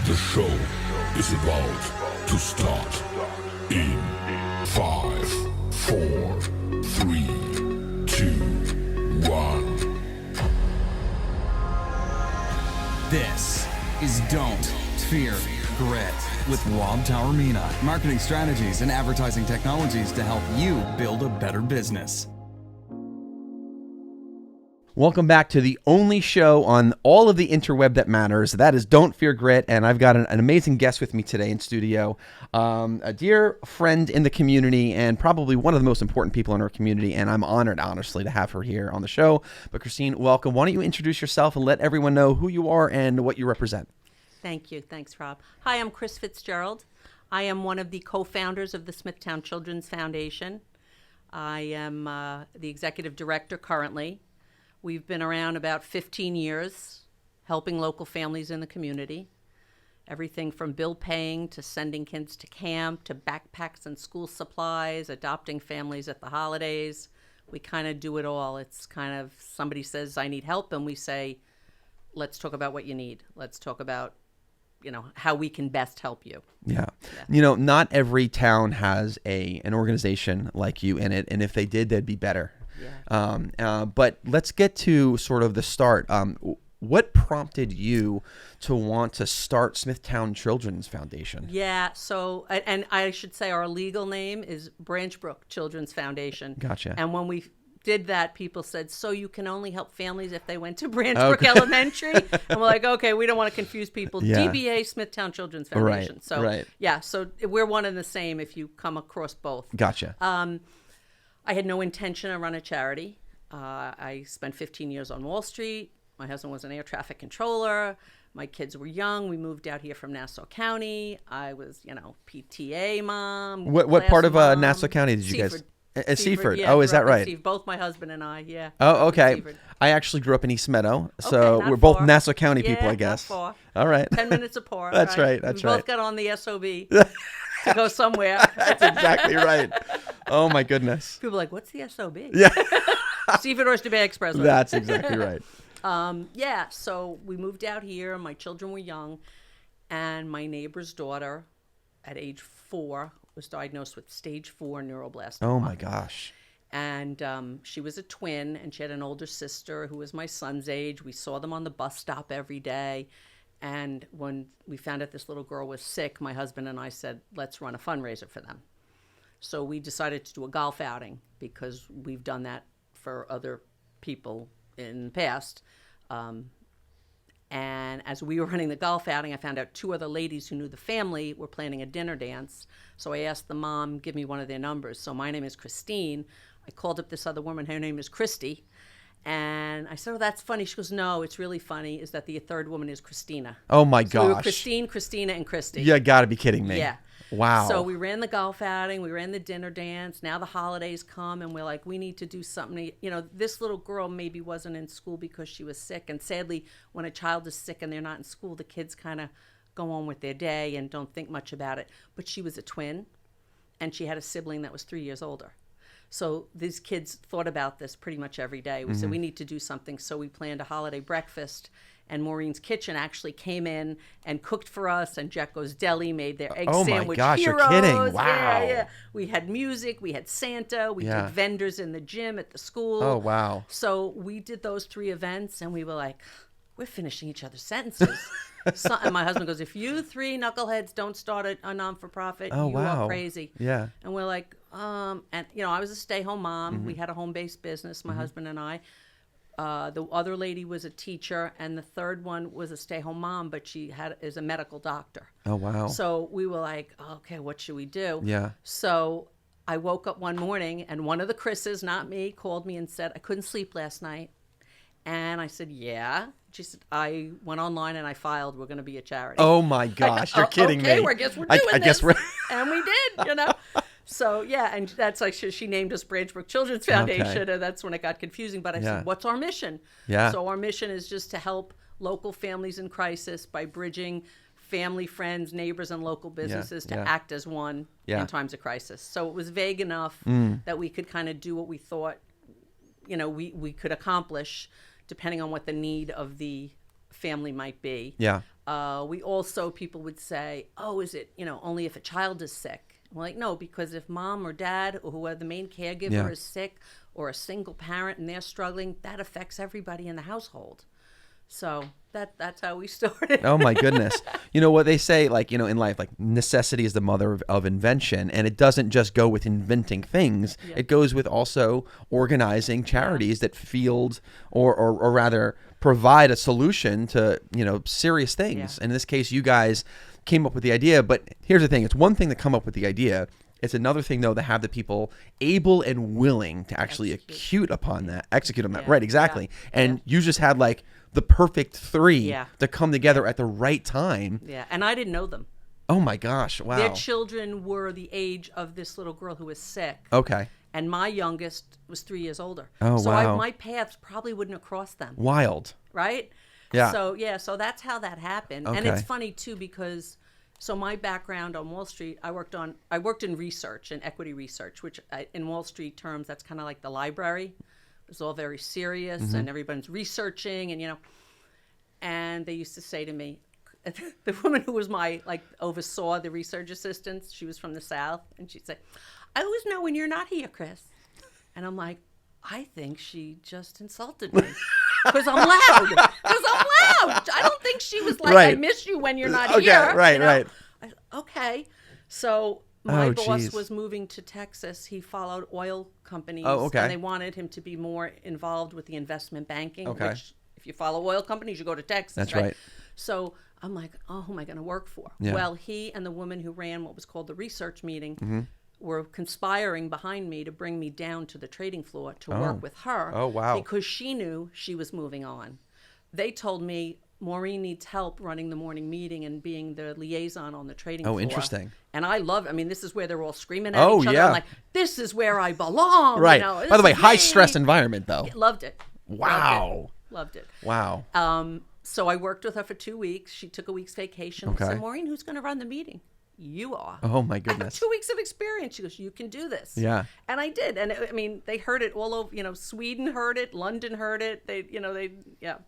The show is about to start in 5, 4, 3, 2, 1. This is Don't Fear Grit with Rob Taormina. Marketing strategies and advertising technologies to help you build a better business. Welcome back to the only show on all of the interweb that matters. That is Don't Fear Grit, and I've got an amazing guest with me today in studio, a dear friend in the community and probably one of the most important people in our community, and I'm honored, honestly, to have her here on the show. But Christine, welcome. Why don't you introduce yourself and let everyone know who you are and what you represent? Thank you. Thanks, Rob. Hi, I'm Chris Fitzgerald. I am one of the co-founders of the Smithtown Children's Foundation. I am the executive director currently. We've been around about 15 years, helping local families in the community. Everything from bill paying to sending kids to camp to backpacks and school supplies, adopting families at the holidays. We kind of do it all. It's kind of somebody says, I need help, and we say, let's talk about what you need. Let's talk about, how we can best help you. Yeah. Not every town has an organization like you in it, and if they did, they'd be better. Yeah. But let's get to sort of the start. What prompted you to want to start Smithtown Children's Foundation? Yeah, so, and I should say our legal name is Branchbrook Children's Foundation. Gotcha. And when we did that, people said, so you can only help families if they went to Branchbrook Elementary? And we're like, okay, we don't want to confuse people. Yeah. DBA, Smithtown Children's Foundation. Right, So, right. Yeah, so we're one and the same if you come across both. Gotcha. I had no intention to run a charity. I spent 15 years on Wall Street. My husband was an air traffic controller. My kids were young. We moved out here from Nassau County. I was, PTA mom. What part of mom. Nassau County did you Seaford. guys? Seaford. Yeah, Oh, is that grew up in right? Seaford. Both my husband and I, yeah. Oh, okay. Seaford. I actually grew up in East Meadow, so Okay, not we're both far. Nassau County people, Yeah, I guess. not far. All right. 10 minutes apart. That's right. That's we right. both got on the SOB to go somewhere. That's exactly right. Oh my goodness. People are like, what's the SOB? Yeah. Seaford Oyster Bay Express. That's exactly right. So we moved out here. My children were young, and my neighbor's daughter, at age 4, was diagnosed with stage 4 neuroblastoma. Oh my gosh. And she was a twin, and she had an older sister who was my son's age. We saw them on the bus stop every day. And when we found out this little girl was sick, my husband and I said, let's run a fundraiser for them. So we decided to do a golf outing because we've done that for other people in the past. And as we were running the golf outing, I found out 2 other ladies who knew the family were planning a dinner dance. So I asked the mom, give me one of their numbers. So my name is Christine. I called up this other woman. Her name is Christy. And I said, oh, that's funny. She goes, no, it's really funny is that the third woman is Christina. Oh my So we were gosh. Christine, Christina, and Christy. You gotta be kidding me. Yeah. Wow. So we ran the golf outing, we ran the dinner dance. Now the holidays come, and we're like, we need to do something. This little girl maybe wasn't in school because she was sick. And sadly, when a child is sick and they're not in school, the kids kind of go on with their day and don't think much about it. But she was a twin, and she had a sibling that was 3 years older. So these kids thought about this pretty much every day. We said, we need to do something. So we planned a holiday breakfast. And Maureen's Kitchen actually came in and cooked for us, and Jecko's Deli made their egg sandwich gosh, heroes. you're kidding. Wow. Yeah. We had music, we had Santa, we Yeah. did vendors in the gym at the school. Oh, wow. So we did those 3 events, and we were like, we're finishing each other's sentences. And my husband goes, if you 3 knuckleheads don't start a non-for-profit, Oh, you wow. are crazy. Yeah. And we're like, I was a stay-home mom. We had a home-based business, my husband and I. The other lady was a teacher, and the third one was a stay-home mom, but she is a medical doctor. Oh, wow. So we were like, okay, what should we do? Yeah. So I woke up one morning, and one of the Chris's, not me, called me and said, I couldn't sleep last night. And I said, yeah. She said, I went online and I filed, we're going to be a charity. Oh my gosh, you're kidding okay, me. I guess we're doing I this. guess we're And we did, So, yeah, and that's like she named us Branchbrook Children's Foundation, and that's when it got confusing. But I said, what's our mission? Yeah. So our mission is just to help local families in crisis by bridging family, friends, neighbors, and local businesses to act as one in times of crisis. So it was vague enough that we could kind of do what we thought, we could accomplish depending on what the need of the family might be. Yeah. People would say, oh, is it, only if a child is sick? I'm like, no, because if mom or dad or whoever the main caregiver is sick or a single parent and they're struggling, that affects everybody in the household. So that's how we started. Oh my goodness. You know what they say, like, in life, like necessity is the mother of invention. And it doesn't just go with inventing things. Yeah. It goes with also organizing charities that field or rather provide a solution to, serious things. Yeah. And in this case, you guys came up with the idea. But here's the thing. It's one thing to come up with the idea. It's another thing, though, to have the people able and willing to actually execute on that. Yeah. Right, exactly. And you just had like the perfect three to come together at the right time. Yeah, and I didn't know them. Oh my gosh, wow. Their children were the age of this little girl who was sick. Okay. And my youngest was 3 years older. Oh, so wow. my paths probably wouldn't have crossed them. Wild. Right? Yeah. So that's how that happened. Okay. And it's funny too because my background on Wall Street, I worked in research and equity research, which in Wall Street terms, that's kind of like the library. It was all very serious and everyone's researching and they used to say to me, the woman who was oversaw the research assistants, she was from the South, and she'd say, I always know when you're not here, Chris. And I'm like, I think she just insulted me. Because I'm loud. I don't think she was like, I miss you when you're not here. Right. Okay. So my boss geez. was moving to Texas. He followed oil companies. Oh, okay. And they wanted him to be more involved with the investment banking. Okay. Which, if you follow oil companies, you go to Texas. That's right. So I'm like, oh, who am I going to work for? Yeah. Well, he and the woman who ran what was called the research meeting were conspiring behind me to bring me down to the trading floor to work with her. Oh, wow. Because she knew she was moving on. They told me, Maureen needs help running the morning meeting and being the liaison on the trading floor. Oh, interesting. And I love it. I mean, this is where they're all screaming at each other. Yeah. I'm like, this is where I belong. Right. By the way, high me. stress environment, though. Loved it. Wow. Loved it. Wow. So I worked with her for 2 weeks. She took a week's vacation. Okay. I said, Maureen, who's going to run the meeting? You are. Oh, my I have goodness. 2 weeks of experience. She goes, you can do this. Yeah. And I did. And they heard it all over, Sweden heard it, London heard it.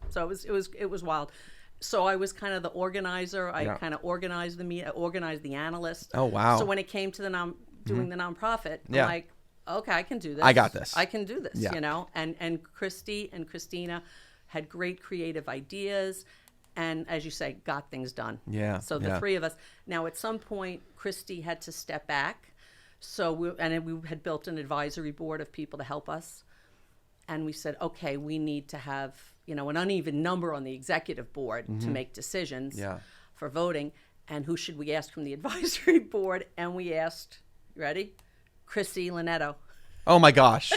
So it was wild. So I was kind of the organizer. I kind of organized the meet, organized the analyst. Oh, wow. So when it came to doing the nonprofit, I'm like, okay, I can do this. I got this. I can do this, Yeah. And Christy and Christina had great creative ideas and, as you say, got things done. Yeah. So the three of us. Now, at some point, Christy had to step back. So we had built an advisory board of people to help us. And we said, okay, we need to have, an uneven number on the executive board to make decisions for voting. And who should we ask from the advisory board? And we asked, you ready? Chrissy Linetto. Oh, my gosh.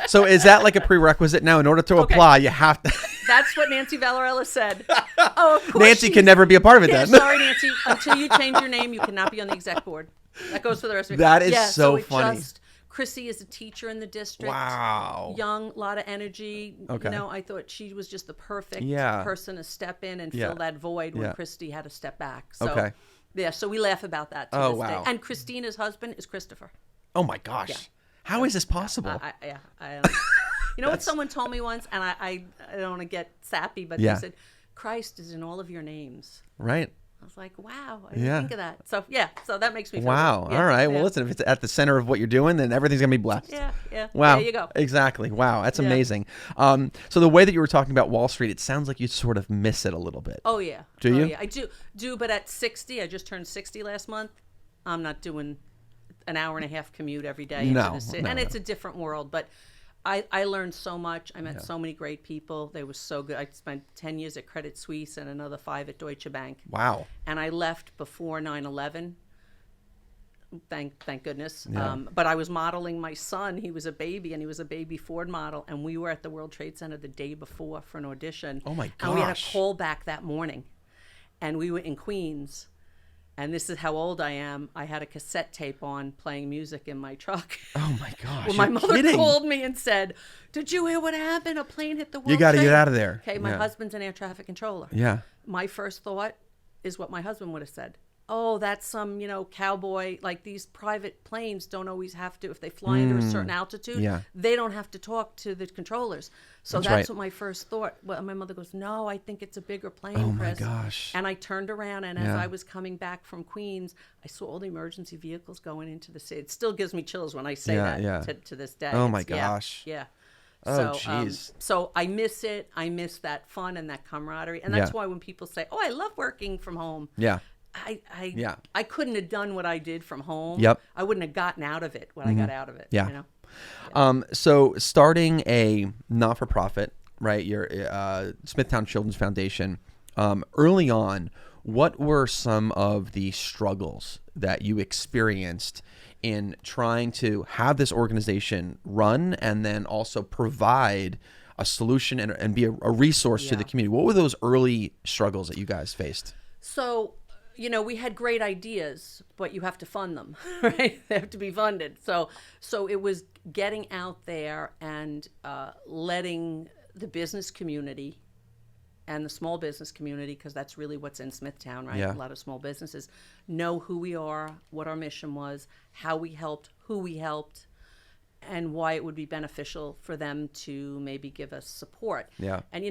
So is that like a prerequisite now? In order to apply, you have to... That's what Nancy Valarella said. Oh, of course. Nancy can never be a part of it then. Sorry, Nancy. Until you change your name, you cannot be on the exec board. That goes for the rest of it. That is so funny. Chrissy is a teacher in the district. Wow. Young, a lot of energy. Okay. I thought she was just the perfect person to step in and Yeah. fill that void when Yeah. Christy had to step back. So, Okay. Yeah, so we laugh about that to Oh, this wow. day. And Christina's husband is Christopher. Oh, my gosh. How is this possible? What someone told me once, and I don't want to get sappy, but Yeah. they said, Christ is in all of your names. Right. I was like, wow, I didn't think of that. So, so that makes me feel Wow. good. Yeah, All right. yeah. Well, listen, if it's at the center of what you're doing, then everything's going to be blessed. Yeah. Wow. There you go. Exactly. Wow. That's amazing. So the way that you were talking about Wall Street, it sounds like you sort of miss it a little bit. Oh, yeah. Do you? Yeah, I do. But at 60, I just turned 60 last month. I'm not doing an hour and a half commute every day into the city. And it's a different world. But I learned so much. I met so many great people. They were so good. I spent 10 years at Credit Suisse and another 5 at Deutsche Bank. Wow. And I left before 9/11. Thank goodness. Yeah. But I was modeling my son. He was a baby, and he was a baby Ford model. And we were at the World Trade Center the day before for an audition. Oh, my And we had a gosh. call back that morning. And we were in Queens. And this is how old I am. I had a cassette tape on playing music in my truck. Oh, my gosh. Well, my you're mother kidding. called me and said, "Did you hear what happened? A plane hit the World You got to Trade." get out of there. Okay, my Yeah. husband's an air traffic controller. Yeah. My first thought is what my husband would have said. oh, that's some, cowboy, like these private planes don't always have to, if they fly into a certain altitude, Yeah. they don't have to talk to the controllers. So That's that's right. what my first thought. Well, my mother goes, no, I think it's a bigger plane, Oh my Chris. gosh. And I turned around, and as Yeah. I was coming back from Queens, I saw all the emergency vehicles going into the city. It still gives me chills when I say Yeah, that yeah. to this day. Oh my It's- yeah, gosh. Yeah. Oh, So, jeez. so I miss it. I miss that fun and that camaraderie. And that's Yeah. why when people say, oh, I love working from home. Yeah. I couldn't have done what I did from home. Yep. I wouldn't have gotten out of it what I got out of it. Yeah. So starting a not-for-profit, right? Your Smithtown Children's Foundation. Early on, what were some of the struggles that you experienced in trying to have this organization run and then also provide a solution and be a resource to the Yeah. community? What were those early struggles that you guys faced? So, we had great ideas, but you have to fund them, right? They have to be funded. So it was getting out there and letting the business community and the small business community, because that's really what's in Smithtown, right? Yeah. A lot of small businesses know who we are, what our mission was, how we helped, who we helped, and why it would be beneficial for them to maybe give us support. Yeah. And,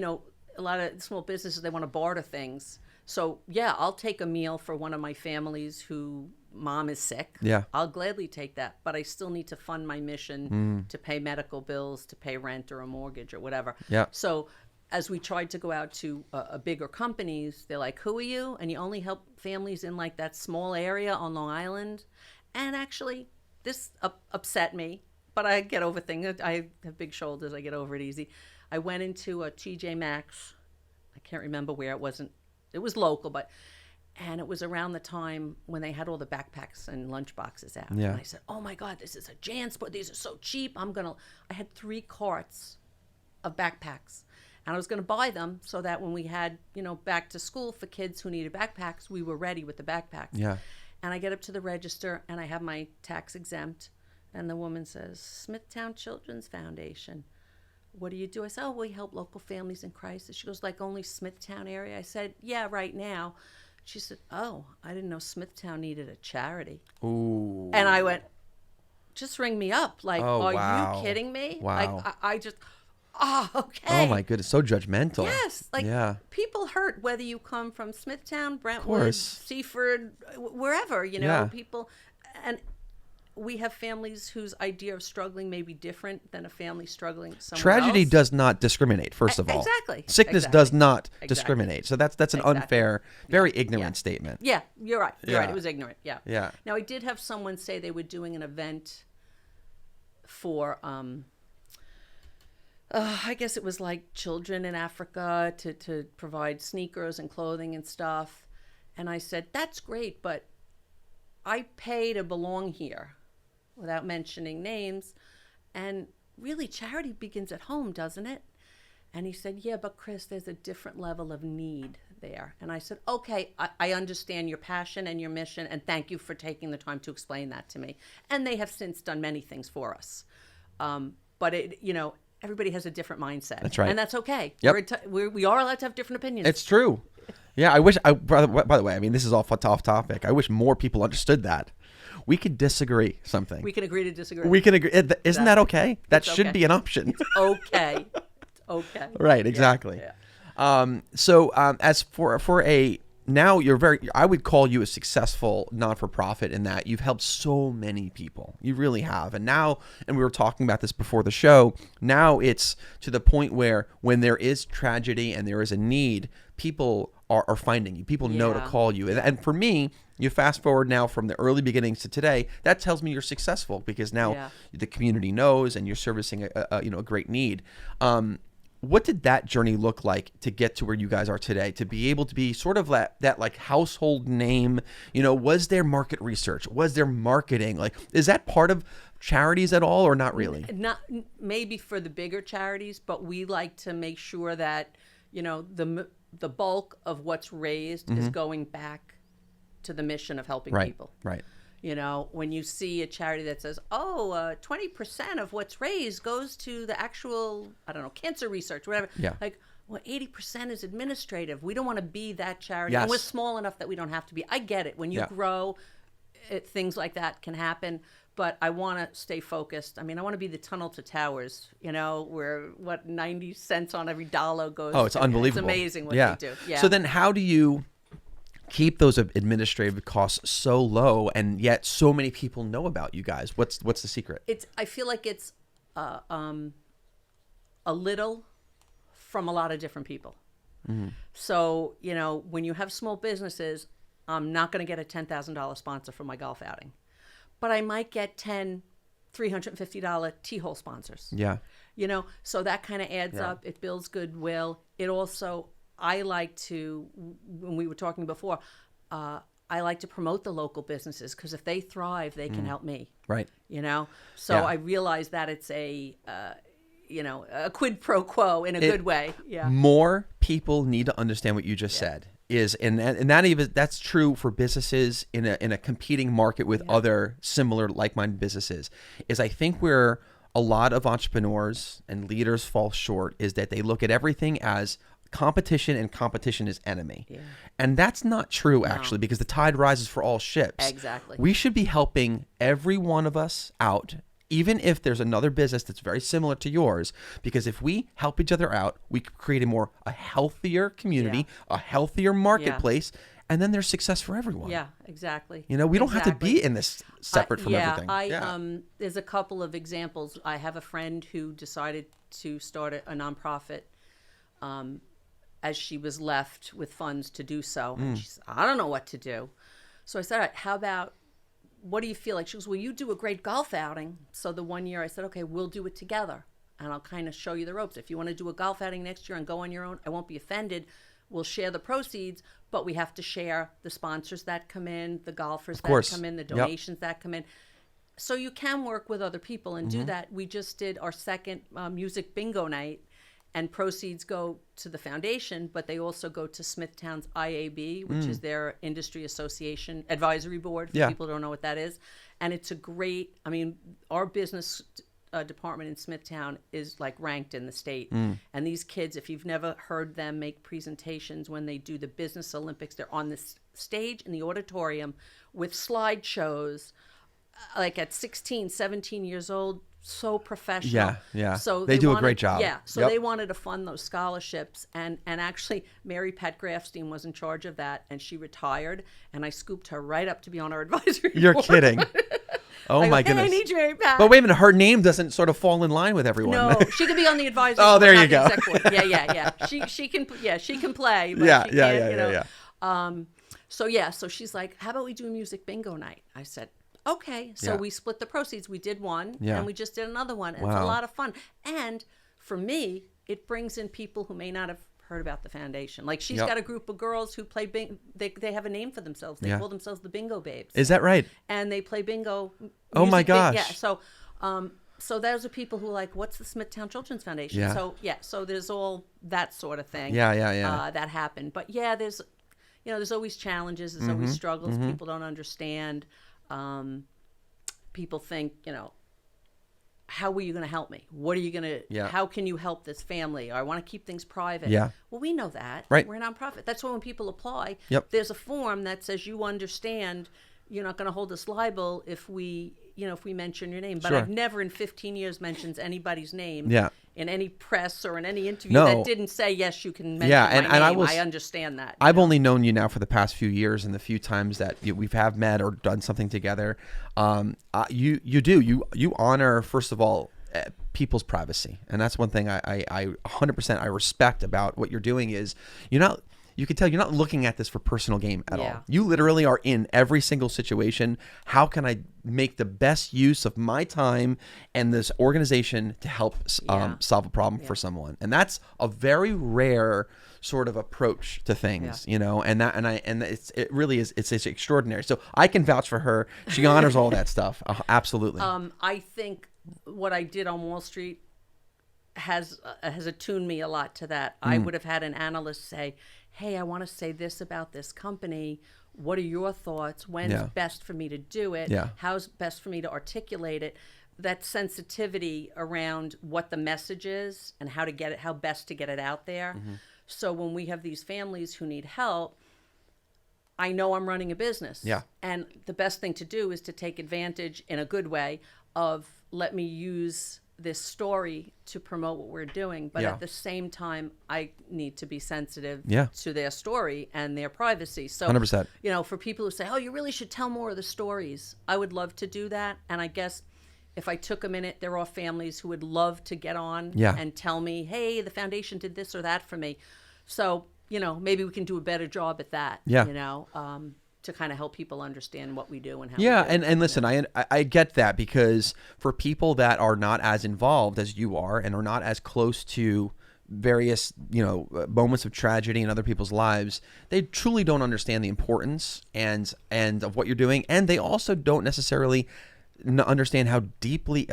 a lot of small businesses, they want to barter things. So, yeah, I'll take a meal for one of my families who mom is sick. Yeah. I'll gladly take that, but I still need to fund my mission to pay medical bills, to pay rent or a mortgage or whatever. Yeah. So as we tried to go out to bigger companies, they're like, who are you? And you only help families in like that small area on Long Island. And actually, this upset me, but I get over things. I have big shoulders. I get over it easy. I went into a TJ Maxx. I can't remember where. It was local, and it was around the time when they had all the backpacks and lunch boxes out. Yeah. And I said, oh my God, this is a Jansport. These are so cheap. I had 3 carts of backpacks. And I was going to buy them so that when we had, back to school for kids who needed backpacks, we were ready with the backpacks. Yeah. And I get up to the register and I have my tax exempt. And the woman says, Smithtown Children's Foundation. What do you do? I said, oh, we help local families in crisis. She goes, like only Smithtown area? I said, yeah, right now. She said, oh, I didn't know Smithtown needed a charity. Ooh. And I went, just ring me up. Like, Oh, are wow. you kidding me? Wow. Like, I just, okay. Oh my goodness, so judgmental. Yes, like yeah. people hurt whether you come from Smithtown, Brentwood, course. Seaford, wherever, Yeah. people. And we have families whose idea of struggling may be different than a family struggling somewhere Tragedy else. does not discriminate, first of all. Exactly. Sickness Exactly. does not Exactly. discriminate. So that's an Exactly. unfair, very ignorant Yeah. statement. Yeah, you're right. You're right. Yeah. It was ignorant. Yeah. Yeah. Now, I did have someone say they were doing an event for, I guess it was like children in Africa to provide sneakers and clothing and stuff. And I said, that's great, but I pay to belong here, without mentioning names. And really, charity begins at home, doesn't it? And he said, yeah, but Chris, there's a different level of need there. And I said, okay, I understand your passion and your mission, and thank you for taking the time to explain that to me. And they have since done many things for us. But everybody has a different mindset. That's right. And that's okay. Yep. We are allowed to have different opinions. It's true. Yeah, I wish, by the way, I mean, this is all off topic. I wish more people understood that. We could disagree something. We can agree to disagree. We can agree. Isn't that okay? That It's should okay. be an option. Okay. It's okay. Right, exactly. Yeah. So as for a, now I would call you a successful not-for-profit in that you've helped so many people. You really have. And now, and we were talking about this before the show, now it's to the point where when there is tragedy and there is a need, people are finding you. People know to Yeah. call you. And for me, you fast forward now from the early beginnings to today, that tells me you're successful because now Yeah. the community knows and you're servicing a great need. What did that journey look like to get to where you guys are today, to be able to be sort of that like household name? Was there market research? Was there marketing? Like, is that part of charities at all or not really? Not maybe for the bigger charities, but we like to make sure that the bulk of what's raised is going back to the mission of helping Right, people. right. When you see a charity that says, 20% of what's raised goes to the actual, I don't know, cancer research, whatever. Yeah. Like, Well, 80% is administrative. We don't want to be that charity. Yes. And we're small enough that we don't have to be. I get it. When you Yeah. grow, things like that can happen. But I want to stay focused. I mean, I want to be the tunnel to towers, where 90 cents on every dollar goes. Oh, it's unbelievable. It's amazing what Yeah. they do. Yeah. So then how do you keep those administrative costs so low and yet so many people know about you guys? What's the secret? I feel like it's a little from a lot of different people. Mm-hmm. So, when you have small businesses, I'm not going to get a $10,000 sponsor for my golf outing, but I might get 10 $350 T-hole sponsors. Yeah. So that kind of adds up. It builds goodwill. It also, I like to, when we were talking before, I like to promote the local businesses because if they thrive, they can help me. Right. So Yeah. I realize that it's a quid pro quo in a good way. Yeah. More people need to understand what you just said. That's true for businesses in a competing market with other similar like-minded businesses. I think where a lot of entrepreneurs and leaders fall short is that they look at everything as competition and competition is enemy. Yeah. And that's not true actually, because the tide rises for all ships. Exactly. We should be helping every one of us out, even if there's another business that's very similar to yours, because if we help each other out, we create a healthier community, a healthier marketplace, and then there's success for everyone. Yeah, exactly. We don't have to be in this separate from everything. There's a couple of examples. I have a friend who decided to start a nonprofit as she was left with funds to do so. And she said, I don't know what to do. So I said, all right, how about, what do you feel like? She goes, well, you do a great golf outing. So the one year I said, okay, we'll do it together. And I'll kind of show you the ropes. If you want to do a golf outing next year and go on your own, I won't be offended. We'll share the proceeds, but we have to share the sponsors that come in, the golfers that come in, the donations that come in. So you can work with other people and do that. We just did our second music bingo night, and proceeds go to the foundation, but they also go to Smithtown's IAB, which is their industry association advisory board, for people who don't know what that is. And it's a great, our business department in Smithtown is like ranked in the state. And these kids, if you've never heard them make presentations when they do the Business Olympics, they're on this stage in the auditorium with slideshows, like at 16, 17 years old, so professional. Yeah. So they do a great job. Yeah. So they wanted to fund those scholarships, and actually Mary Pat Grafstein was in charge of that, and she retired, and I scooped her right up to be on our advisory You're board. kidding. Oh my goodness. I need you, Mary Pat. But wait a minute, her name doesn't sort of fall in line with everyone. No, she could be on the advisory Oh, board, there not you the go. exec board. Yeah. She can play, but she can't, So she's like, how about we do a music bingo night? I said, okay. So we split the proceeds. We did one, and we just did another one. And it's a lot of fun. And for me, it brings in people who may not have heard about the foundation. Like she's got a group of girls who play bingo. They have a name for themselves. They call themselves the Bingo Babes. Is that right? And they play bingo. Oh my gosh. Yeah. So those are people who are like, what's the Smithtown Children's Foundation? Yeah. So there's all that sort of thing. Yeah. That happened. But there's always challenges. There's always struggles. People don't understand. People think, how are you going to help me? What are you going to, how can you help this family? Or I want to keep things private. Yeah. Well, we know that. Right. We're a nonprofit. That's why when people apply, there's a form that says you understand you're not going to hold us liable if we mention your name. But I've never in 15 years mentioned anybody's name in any press or in any interview that didn't say, yes, you can mention my name. I understand that. I've only known you now for the past few years, and the few times that we've met or done something together, you honor, first of all, people's privacy. And that's one thing I 100% I respect about what you're doing is you can tell you're not looking at this for personal gain at all. You literally are in every single situation. How can I make the best use of my time and this organization to help solve a problem for someone? And that's a very rare sort of approach to things, it really is. It's extraordinary. So I can vouch for her. She honors all that stuff. Absolutely. I think what I did on Wall Street has attuned me a lot to that. I would have had an analyst say, hey, I want to say this about this company. What are your thoughts? When's best for me to do it? How's best for me to articulate it? that sensitivity around what the message is and how to get it, how best to get it out there. So when we have these families who need help, I know I'm running a business. Yeah. And the best thing to do is to take advantage in a good way of, let me use this story to promote what we're doing. But Yeah. at the same time, I need to be sensitive Yeah. to their story and their privacy. So, 100%. you know, for people who say, oh, you really should tell more of the stories, I would love to do that. And I guess if I took a minute, there are families who would love to get on Yeah. and tell me, hey, the foundation did this or that for me. So, you know, maybe we can do a better job at that, Yeah. you know, to kind of help people understand what we do and how Yeah, we do it. and listen, I get that, because for people that are not as involved as you are and are not as close to various, you know, moments of tragedy in other people's lives, they truly don't understand the importance and of what you're doing, and they also don't necessarily understand how deeply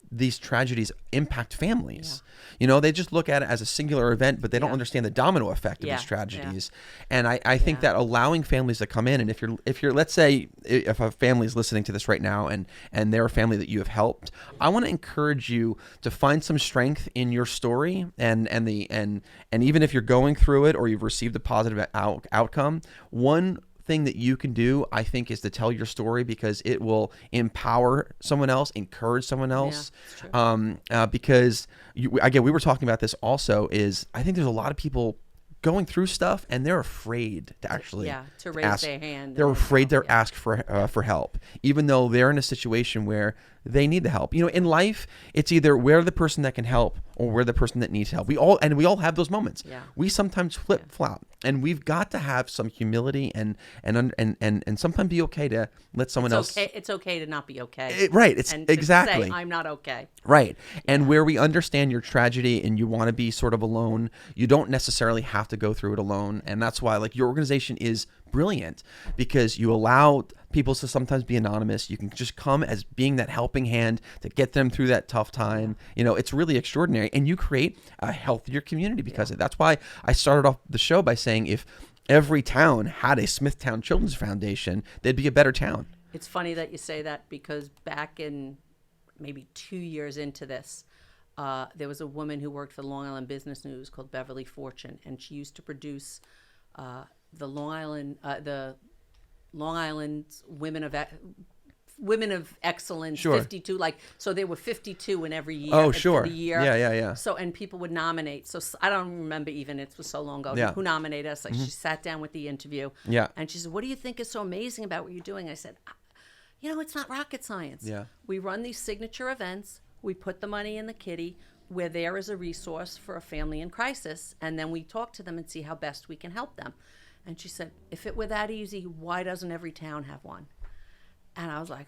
these tragedies impact families. You know, they just look at it as a singular event, but they don't understand the domino effect of Yeah, these tragedies. And I think that allowing families to come in, and if you're let's say if a family is listening to this right now and they're a family that you have helped, I want to encourage you to find some strength in your story, and even if you're going through it or you've received a positive outcome, one thing that you can do, I think, is to tell your story, because it will empower someone else, encourage someone else. Because again, we were talking about this also, is I think there's a lot of people going through stuff and they're afraid to actually to raise their hand. They're afraid to ask for help, even though they're in a situation where they need the help. You know, in life, it's either we're the person that can help or we're the person that needs help. We all have those moments. Yeah. We sometimes flip flop, and we've got to have some humility and sometimes be okay to let someone else. It's okay to not be okay. Right. It's and to exactly. say, I'm not okay. Right. And where we understand your tragedy and you want to be sort of alone, you don't necessarily have to go through it alone. And that's why, like, your organization is brilliant, because you allow people to sometimes be anonymous. You can just come as being that helping hand to get them through that tough time. You know, it's really extraordinary. And you create a healthier community because of it. That's why I started off the show by saying if every town had a Smithtown Children's Foundation, they'd be a better town. It's funny that you say that, because back in maybe 2 years into this, there was a woman who worked for the Long Island Business News called Beverly Fortune, and she used to produce the Long Island Women of Excellence. Sure. 52, like, so there were 52 in every year. Oh, for sure. the year. Yeah. So, and people would nominate. So I don't remember even, it was so long ago, Yeah. who nominated us. Like, she sat down with the interview. Yeah. And she said, what do you think is so amazing about what you're doing? I said, you know, it's not rocket science. Yeah. We run these signature events. We put the money in the kitty. We're there as a resource for a family in crisis. And then we talk to them and see how best we can help them. And she said, if it were that easy, why doesn't every town have one? And I was like,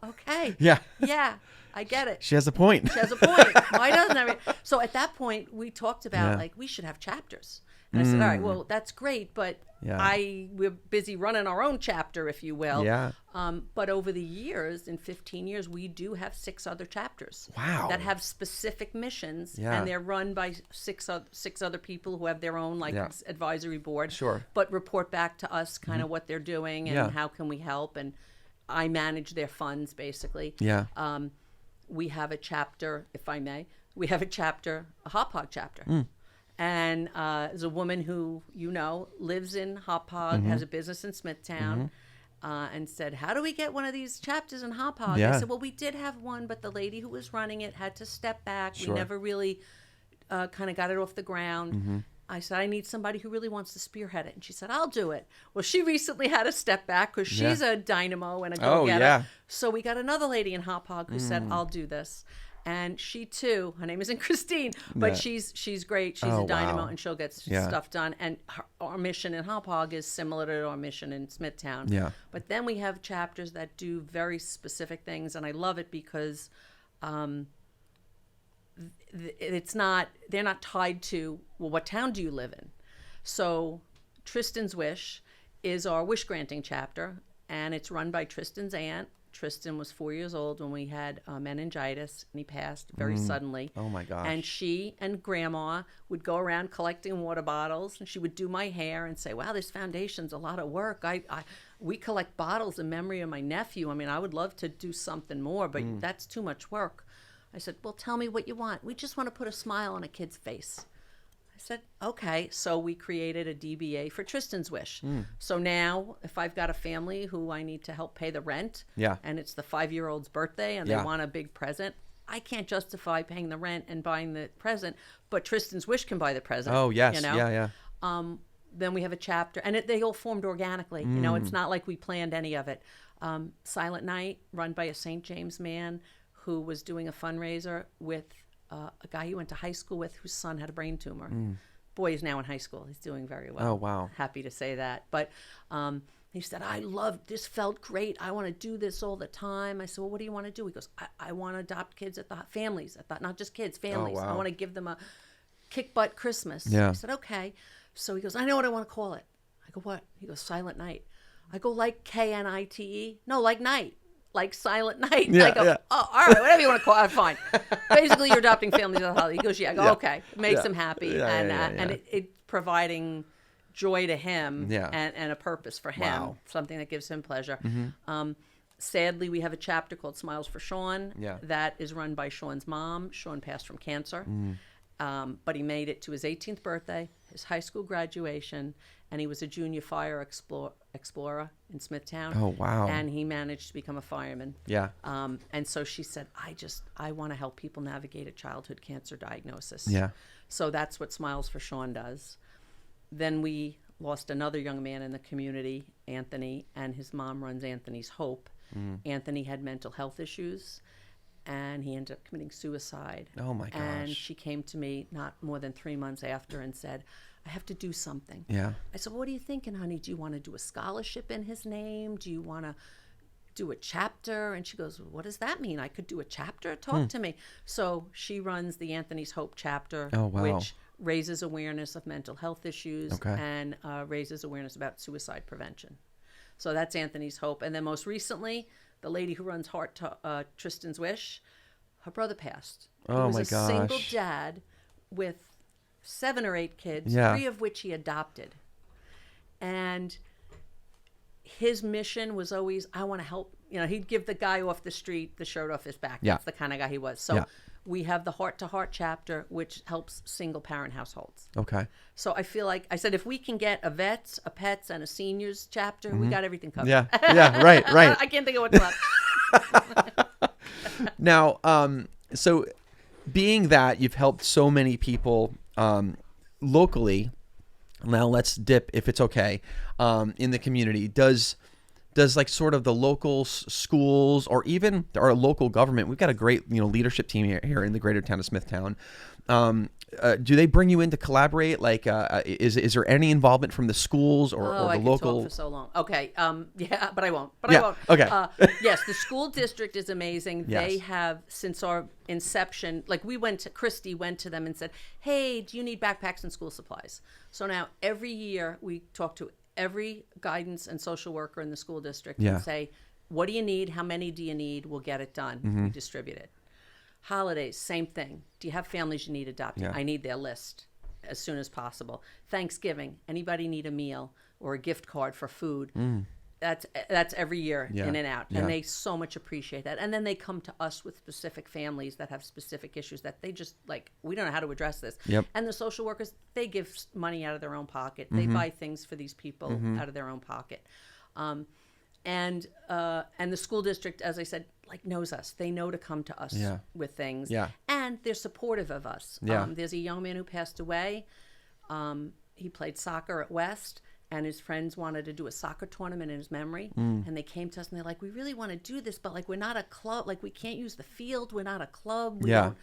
okay. Yeah. Yeah, I get it. She has a point. She has a point. Why doesn't every... So at that point, we talked about, like, we should have chapters. And I said, all right, well, that's great, but we're busy running our own chapter, if you will. Yeah. But over the years, in 15 years, we do have 6 other chapters. Wow. That have specific missions, Yeah. and they're run by six other people who have their own, like, advisory board. Sure. But report back to us kind of what they're doing and how can we help, and I manage their funds, basically. Yeah. We have a chapter, if I may, a Hop Hog chapter. And there's a woman who, you know, lives in Hop Hog, has a business in Smithtown, and said, how do we get one of these chapters in Hop Hog? Yeah. I said, well, we did have one, but the lady who was running it had to step back. Sure. We never really kind of got it off the ground. I said, I need somebody who really wants to spearhead it. And she said, I'll do it. Well, she recently had to step back because she's a dynamo and a go-getter. yeah. So we got another lady in Hop Hog who said, I'll do this. And she too, her name isn't Christine, but she's great. She's a dynamo, and she'll get stuff done. And our mission in Hop Hog is similar to our mission in Smithtown. Yeah. But then we have chapters that do very specific things, and I love it because they're not tied to, well, what town do you live in? So Tristan's Wish is our wish granting chapter, and it's run by Tristan's aunt, Tristan was 4 years old when we had meningitis, and he passed very suddenly. Oh my gosh. And she and Grandma would go around collecting water bottles, and she would do my hair and say, "Wow, this foundation's a lot of work. We collect bottles in memory of my nephew. I mean, I would love to do something more, but that's too much work." I said, "Well, tell me what you want. We just want to put a smile on a kid's face." I said, "Okay." So we created a DBA for Tristan's Wish. So now if I've got a family who I need to help pay the rent, and it's the 5-year-old's birthday and they want a big present, I can't justify paying the rent and buying the present, but Tristan's Wish can buy the present. Oh, yes. You know? Yeah. Then we have a chapter, and they all formed organically. You know, it's not like we planned any of it. Silent Night, run by a St. James man who was doing a fundraiser with a guy he went to high school with whose son had a brain tumor. Boy is now in high school. He's doing very well. Oh, wow. Happy to say that. But he said, "I loved this, felt great. I want to do this all the time." I said, "Well, what do you want to do?" He goes, I want to adopt kids at the families. I thought, not just kids, families. wow. I want to give them a kick butt Christmas. Yeah. I said, "Okay." So he goes, "I know what I want to call it." I go, "What?" He goes, "Silent Night." I go, "Like Knite?" "No, like night. Like Silent Night." Yeah, I go, yeah. "Oh, all right, whatever you want to call it, fine." Basically, you're adopting families at the holiday. He goes, "Yeah." I go, Yeah. "Okay." It makes Yeah. him happy. Yeah, and yeah. and it's providing joy to him Yeah. and a purpose for him, Wow. something that gives him pleasure. Sadly, we have a chapter called Smiles for Sean that is run by Sean's mom. Sean passed from cancer, but he made it to his 18th birthday, his high school graduation, and he was a junior fire explorer in Smithtown. Oh, wow. And he managed to become a fireman. Yeah. And so she said, I want to help people navigate a childhood cancer diagnosis. Yeah. So that's what Smiles for Sean does. Then we lost another young man in the community, Anthony, and his mom runs Anthony's Hope. Anthony had mental health issues, and he ended up committing suicide. Oh, my gosh. And she came to me not more than 3 months after and said, "I have to do something." Yeah. I said, "What are you thinking, honey? Do you want to do a scholarship in his name? Do you want to do a chapter?" And she goes, "What does that mean? I could do a chapter? Talk to me." So she runs the Anthony's Hope chapter, Oh, wow. which raises awareness of mental health issues Okay. and raises awareness about suicide prevention. So that's Anthony's Hope. And then most recently, the lady who runs Tristan's Wish, her brother passed. Oh, he was my a single gosh. dad with 7 or 8 kids, Yeah. 3 of which he adopted. And his mission was always, I want to help. You know, he'd give the guy off the street the shirt off his back. Yeah. That's the kind of guy he was. So Yeah. we have the Heart to Heart chapter, which helps single parent households. Okay. So I feel like I said, if we can get a vets, a pets, and a seniors chapter, we got everything covered. Yeah. Yeah. Right. Right. I can't think of what's left. Now, so being that you've helped so many people locally, now let's dip, if it's okay, in the community. Does like sort of the local schools or even our local government, we've got a great leadership team here in the greater town of Smithtown. Do they bring you in to collaborate? Like, is there any involvement from the schools or I the could local? talk for so long. Okay, yeah, but I won't. Yeah, I won't. okay. Yes, the school district is amazing. Yes. They have, since our inception, like Christy went to them and said, "Hey, do you need backpacks and school supplies?" So now every year we talk to every guidance and social worker in the school district Yeah. and say, "What do you need? How many do you need? We'll get it done." Mm-hmm. We distribute it. Holidays, same thing. Do you have families you need adopted? Yeah. I need their list as soon as possible. Thanksgiving, anybody need a meal or a gift card for food? That's every year Yeah. in and out. Yeah. And they so much appreciate that. And then they come to us with specific families that have specific issues that they just we don't know how to address this. Yep. And the social workers, they give money out of their own pocket. They buy things for these people out of their own pocket. And the school district, as I said, knows us. They know to come to us Yeah. with things. Yeah. And they're supportive of us. Yeah. There's a young man who passed away. He played soccer at West, and his friends wanted to do a soccer tournament in his memory. And they came to us, and they're like, "We really want to do this, but we're not a club. We can't use the field. We're not a club." Yeah.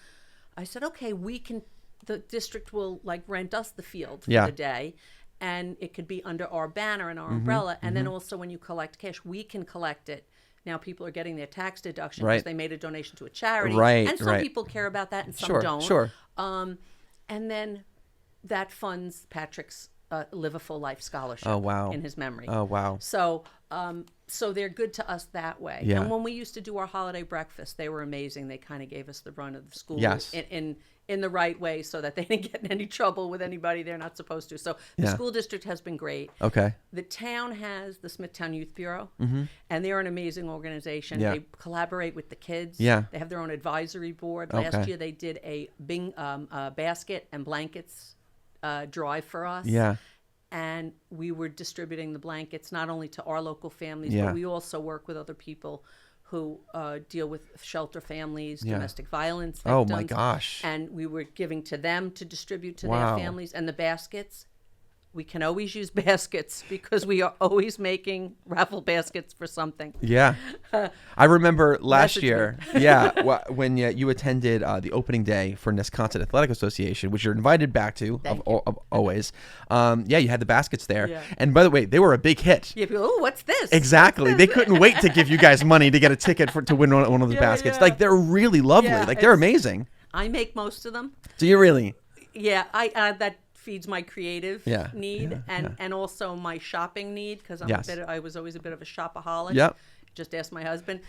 I said, "Okay, we can. The district will rent us the field for Yeah. the day, and it could be under our banner and our umbrella. And then also when you collect cash, we can collect it." Now people are getting their tax deduction because Right. they made a donation to a charity. Right, And some right. people care about that and some Sure, don't. sure. And then that funds Patrick's Live a Full Life scholarship Oh, wow. in his memory. Oh, wow. So So they're good to us that way. Yeah. And when we used to do our holiday breakfast, they were amazing. They kind of gave us the run of the school Yes. in the right way so that they didn't get in any trouble with anybody they're not supposed to. So the Yeah. school district has been great. Okay. The town has the Smithtown Youth Bureau, and they're an amazing organization. Yeah. They collaborate with the kids. Yeah. They have their own advisory board. Okay. Last year they did a basket and blankets drive for us. Yeah. And we were distributing the blankets not only to our local families, Yeah. but we also work with other people who deal with shelter families, Yeah. domestic violence Oh, victims. my gosh. And we were giving to them to distribute to Wow. their families. And the baskets, we can always use baskets because we are always making raffle baskets for something. Yeah. I remember last Message me. year, when you attended the opening day for Wisconsin Athletic Association, which you're invited back to Thank you. of always. You had the baskets there. Yeah. And by the way, they were a big hit. Yeah, people, oh, what's this? Exactly. They couldn't wait to give you guys money to get a ticket to win one of those Yeah, baskets. yeah. Like, they're really lovely. Yeah, like, they're it's- amazing. I make most of them. Do you really? Yeah, that feeds my creative Yeah, need yeah. and also my shopping need because Yes. I was always a bit of a shopaholic. Yep. Just ask my husband.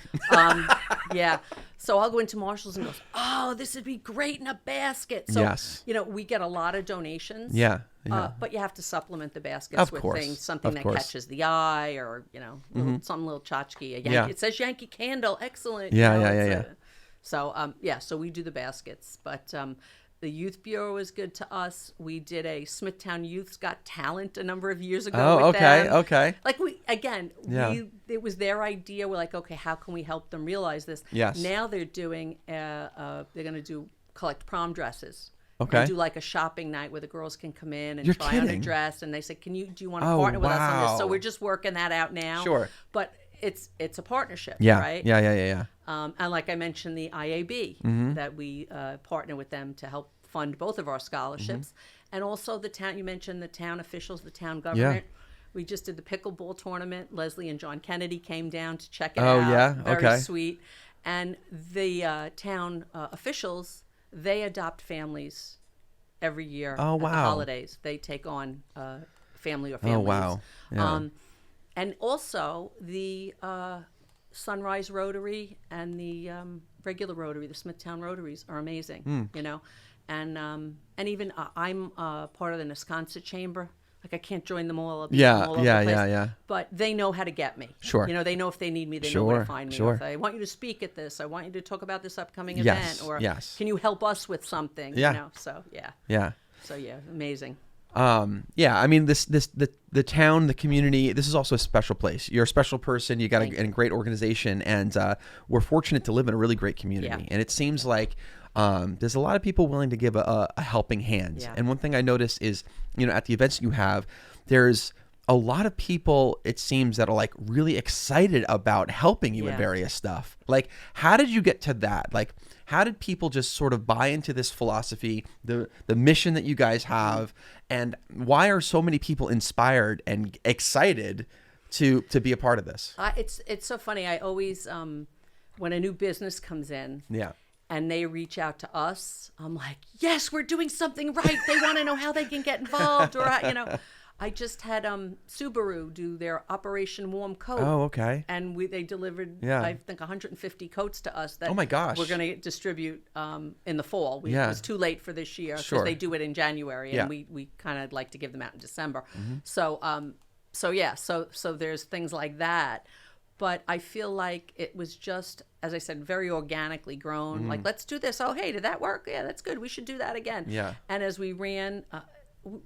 Yeah. So I'll go into Marshall's and goes, oh, this would be great in a basket. So, Yes. we get a lot of donations. Yeah. Yeah. But you have to supplement the baskets Of with course, things, something of that course. catches the eye or, some little tchotchke. A Yankee, Yeah. It says Yankee Candle. Excellent. Yeah, yeah, it's yeah, So we do the baskets. But the Youth Bureau is good to us. We did a Smithtown Youth's Got Talent a number of years ago. Oh, with okay, them. okay. Like Yeah. it was their idea. We're like, okay, how can we help them realize this? Yes. Now they're doing, they're going to collect prom dresses. Okay. And do like a shopping night where the girls can come in and You're try on a kidding. dress. And they said, do you want to Oh, partner with us on this? wow. So we're just working that out now. Sure. But it's a partnership, Yeah. right? Yeah. And like I mentioned, the IAB, that we partner with them to help fund both of our scholarships. And also the town, you mentioned the town officials, the town government. We just did the pickleball tournament. Leslie and John Kennedy came down to check it out. Oh, yeah? Very Okay. sweet. And the town officials, they adopt families every year Oh, at the wow. holidays. They take on family or families. Oh, wow. Yeah. And also the Sunrise Rotary and the regular Rotary, the Smithtown Rotaries are amazing, And even I'm part of the Wisconsin Chamber. Like I can't join them all. I'll be Yeah, all over yeah, the place. yeah. But they know how to get me. Sure. They know if they need me, they know where to Sure, find me. sure. Or if I want you to speak at this. I want you to talk about this upcoming Yes, event. Or yes. can you help us with something? Yeah. So yeah. Yeah. So yeah, amazing. I mean, the town, the community, this is also a special place. You're a special person. You got a great organization, and we're fortunate to live in a really great community. Yeah. And it seems like there's a lot of people willing to give a helping hand. Yeah. And one thing I noticed is, at the events you have, there's a lot of people, it seems, that are like really excited about helping you with Yeah. various stuff. Like, how did you get to that? Like, how did people just sort of buy into this philosophy, the mission that you guys have, and why are so many people inspired and excited to be a part of this? It's so funny. I always when a new business comes in, Yeah. and they reach out to us, I'm like, yes, we're doing something right. They want to know how they can get involved, or I just had Subaru do their Operation Warm Coat. Oh, okay. And they delivered, Yeah. I think, 150 coats to us that Oh, my gosh. we're going to distribute in the fall. It Yeah. was too late for this year because Sure. they do it in January, and Yeah. we kind of like to give them out in December. So there's things like that. But I feel like it was just, as I said, very organically grown. Like, let's do this. Oh, hey, did that work? Yeah, that's good. We should do that again. Yeah. And as we ran,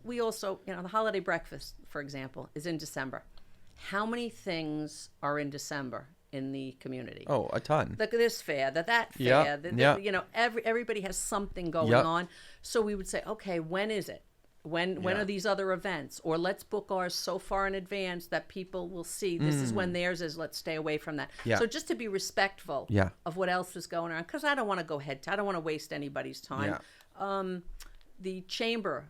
we also, the holiday breakfast, for example, is in December. How many things are in December in the community? Oh, a ton. This fair, that Yeah, fair. yeah. Everybody has something going Yep. on. So we would say, okay, when is it? When Yeah. are these other events? Or let's book ours so far in advance that people will see this is when theirs is. Let's stay away from that. Yeah. So just to be respectful Yeah. of what else is going on, because I don't want to go I don't want to waste anybody's time. Yeah. The chamber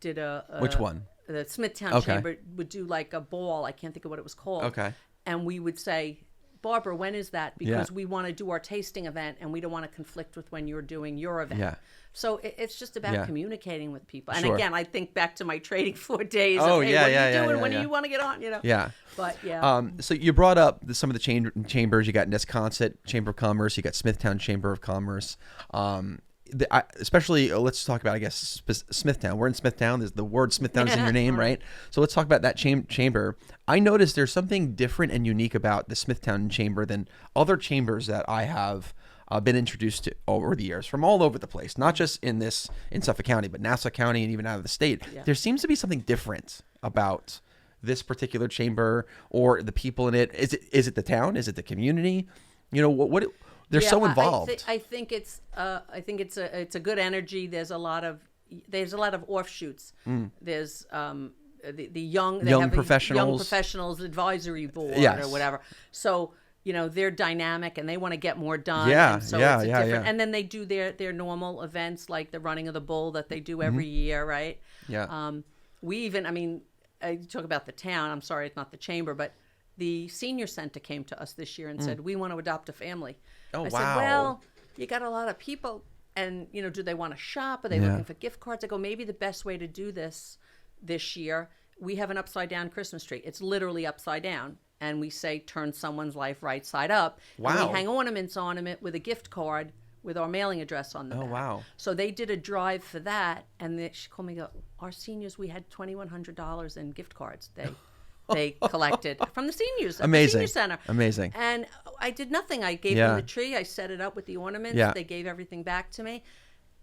did Which one? The Smithtown Okay. Chamber would do like a ball. I can't think of what it was called. Okay. And we would say, Barbara, when is that? Because Yeah. we want to do our tasting event and we don't want to conflict with when you're doing your event. Yeah. So it's just about Yeah. communicating with people. And Sure. again, I think back to my trading floor days. Oh, of, hey, yeah, what yeah, are you yeah, doing? yeah, When yeah. do you want to get on? You know. Yeah. But yeah. So you brought up some of the chambers. You got Nesconset Chamber of Commerce. You got Smithtown Chamber of Commerce. Especially, let's talk about, I guess, Smithtown. We're in Smithtown. There's the word Smithtown is in your name, right? So let's talk about that chamber. I noticed there's something different and unique about the Smithtown Chamber than other chambers that I have been introduced to over the years from all over the place, not just in Suffolk County, but Nassau County and even out of the state. Yeah. There seems to be something different about this particular chamber or the people in it. Is it the town? Is it the community? You know, what they're so involved. I think it's a good energy. There's a lot of offshoots. There's the young professionals advisory board Yes. or whatever. So they're dynamic and they want to get more done. Yeah, and so yeah, it's a yeah, different. yeah. And then they do their normal events like the running of the bull that they do every year, right? Yeah. I talk about the town. I'm sorry, it's not the chamber, but the senior center came to us this year and said, we want to adopt a family. Oh, I wow. said, well, you got a lot of people and, do they want to shop? Are they looking for gift cards? I go, maybe the best way to do this year, we have an upside down Christmas tree. It's literally upside down. And we say, turn someone's life right side up. Wow. And we hang ornaments on it with a gift card with our mailing address on the back. Wow. So they did a drive for that, and she called me and go, our seniors, we had $2,100 in gift cards. They collected from the seniors at the Amazing. senior center. Amazing. And I did nothing. I gave Yeah. them the tree. I set it up with the ornaments. Yeah. They gave everything back to me.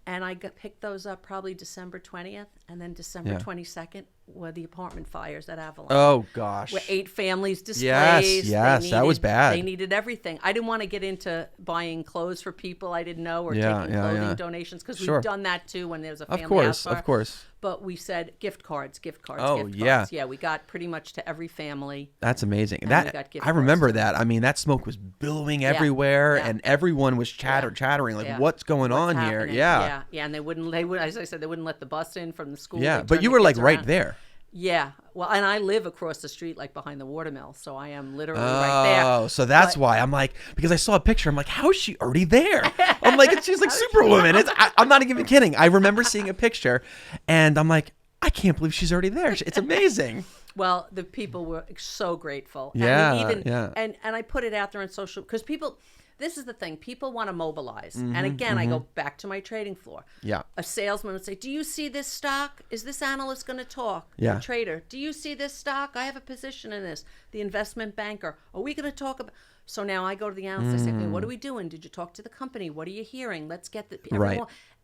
And I picked those up probably December 20th. And then December 22nd were the apartment fires at Avalon. Oh, gosh. Where 8 families displaced. Yes, that was bad. They needed everything. I didn't want to get into buying clothes for people I didn't know or taking clothing donations because Sure. we've done that too when there's a family Of course, house fire. of course. But we said gift cards. Oh, gift yeah. cards. Yeah, we got pretty much to every family. That's amazing. And we got gift I remember cards, too. that. I mean, that smoke was billowing everywhere, Yeah. and everyone was chattering like, Yeah. "What's going on here?" Happening? Yeah, Yeah, and they wouldn't, as I said, they wouldn't let the bus in from the school. yeah. They But turned you the were like kids right around. there. Yeah. Well, and I live across the street, like behind the watermill, so I am literally right there. Oh, so that's why I'm like, because I saw a picture, I'm like, how is she already there? I'm like, she's like Superwoman. I'm not even kidding. I remember seeing a picture, and I'm like, I can't believe she's already there. It's amazing. Well, the people were so grateful. Yeah, and And I put it out there on social, because people, this is the thing, people want to mobilize. And again, I go back to my trading floor. Yeah. A salesman would say, do you see this stock? Is this analyst going to talk? Yeah. The trader, do you see this stock? I have a position in this. The investment banker, are we going to talk about? So now I go to the analyst, I say, okay, what are we doing? Did you talk to the company? What are you hearing? Let's get everyone. Right.